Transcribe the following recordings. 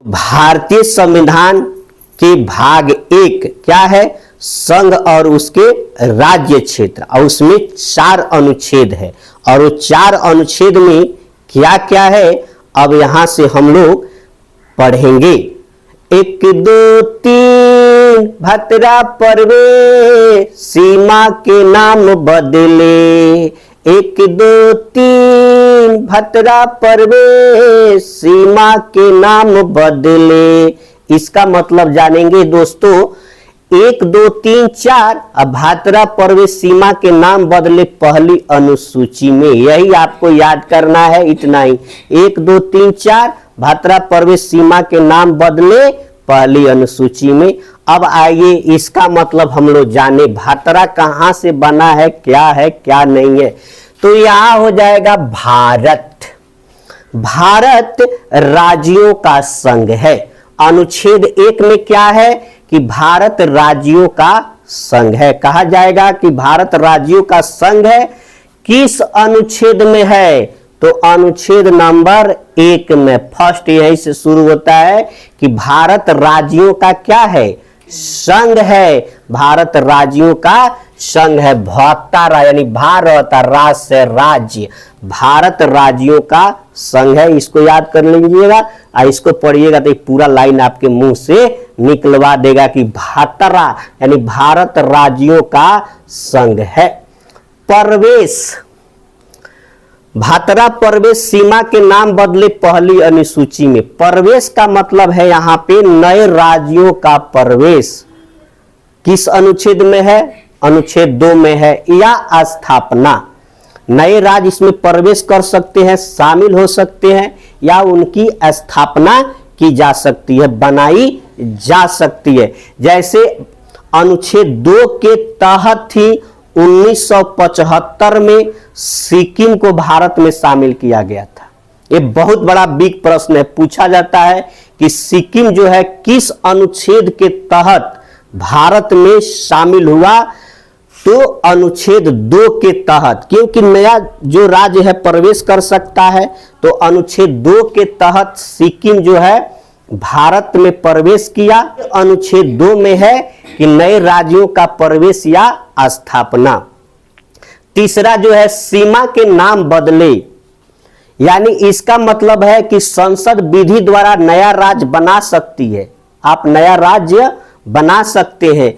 भारतीय संविधान के भाग 1 क्या है? संघ और उसके राज्य क्षेत्र, और उसमें 4 अनुच्छेद है, और वो 4 अनुच्छेद में क्या क्या है अब यहां से हम लोग पढ़ेंगे। 1 2 3 भतरा परवेश सीमा के नाम बदले। 1 2 3 भतरा परवेश सीमा के नाम बदले। इसका मतलब जानेंगे दोस्तों। 1 2 3 4 अब भातरा परवेश सीमा के नाम बदले पहली अनुसूची में, यही आपको याद करना है, इतना ही। 1 2 3 4 भातरा परवेश सीमा के नाम बदले पहली अनुसूची में। अब आइए इसका मतलब हम लोग जाने भातरा कहां से बना है क्या नहीं है। तो यहां हो जाएगा भारत। भारत राज्यों का संघ है। अनुच्छेद 1 में क्या है कि भारत राज्यों का संघ है। कहा जाएगा कि भारत राज्यों का संघ है। किस अनुच्छेद में है? तो अनुच्छेद नंबर 1 में। फर्स्ट यही से शुरू होता है कि भारत राज्यों का क्या है? संघ है। भारत राज्यों का संघ है। भौतारा यानी भारत राज से राज्य, भारत राज्यों का संघ है। इसको याद कर लीजिएगा और इसको पढ़िएगा तो पूरा लाइन आपके मुंह से निकलवा देगा कि भातरा यानी भारत राज्यों का संघ है। परवेश, भातरा परवेश सीमा के नाम बदले पहली अनुसूची में। परवेश का मतलब है यहां पे नए राज्यों का प्रवेश। किस अनुच्छेद में है? अनुच्छेद 2 में है। या स्थापना, नए राज्य इसमें प्रवेश कर सकते हैं, शामिल हो सकते हैं, या उनकी स्थापना की जा सकती है, बनाई जा सकती है। जैसे अनुच्छेद 2 के तहत ही 1975 में सिक्किम को भारत में शामिल किया गया था। ये बहुत बड़ा बिग प्रश्न है, पूछा जाता है कि सिक्किम जो है किस अनुच्छेद के तहत भारत में शामिल हुआ? तो अनुच्छेद 2 के तहत, क्योंकि नया जो राज्य है प्रवेश कर सकता है, तो अनुच्छेद 2 के तहत सिक्किम जो है भारत में प्रवेश किया। अनुच्छेद 2 में है कि नए राज्यों का प्रवेश या स्थापना। तीसरा जो है सीमा के नाम बदले, यानी इसका मतलब है कि संसद विधि द्वारा नया राज्य बना सकती है। आप नया राज्य बना सकते हैं,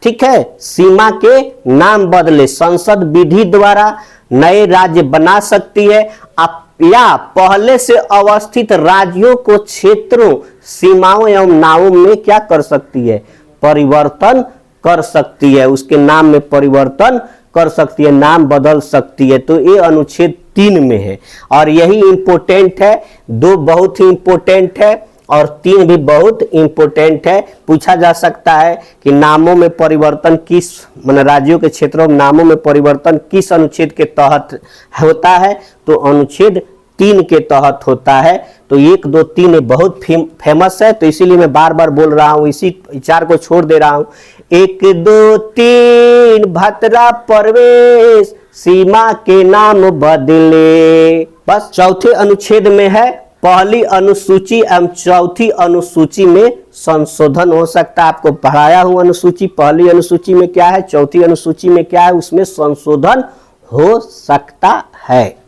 ठीक है। सीमा के नाम बदले संसद विधि द्वारा नए राज्य बना सकती है। आप या पहले से अवस्थित राज्यों को क्षेत्रों, सीमाओं एवं नामों में क्या कर सकती है? परिवर्तन कर सकती है। उसके नाम में परिवर्तन कर सकती है, नाम बदल सकती है। तो ये अनुच्छेद 3 में है और यही इंपोर्टेंट है। 2 बहुत ही इंपोर्टेंट है और 3 भी बहुत इंपोर्टेंट है। पूछा जा सकता है कि नामों में परिवर्तन किस, माने राज्यों के क्षेत्रों में नामों में परिवर्तन किस अनुच्छेद के तहत होता है? तो अनुच्छेद 3 के तहत होता है। तो 1 2 3 बहुत फेमस है, तो इसीलिए मैं बार बार बोल रहा हूं, इसी 4 को छोड़ दे रहा हूं। 1 2 3 भतरा परवेश सीमा के नाम बदले। बस चौथे अनुच्छेद में है। पहली अनुसूची एवं चौथी अनुसूची में संशोधन हो सकता है। आपको पढ़ाया हुआ अनुसूची, पहली अनुसूची में क्या है, चौथी अनुसूची में क्या है, उसमें संशोधन हो सकता है।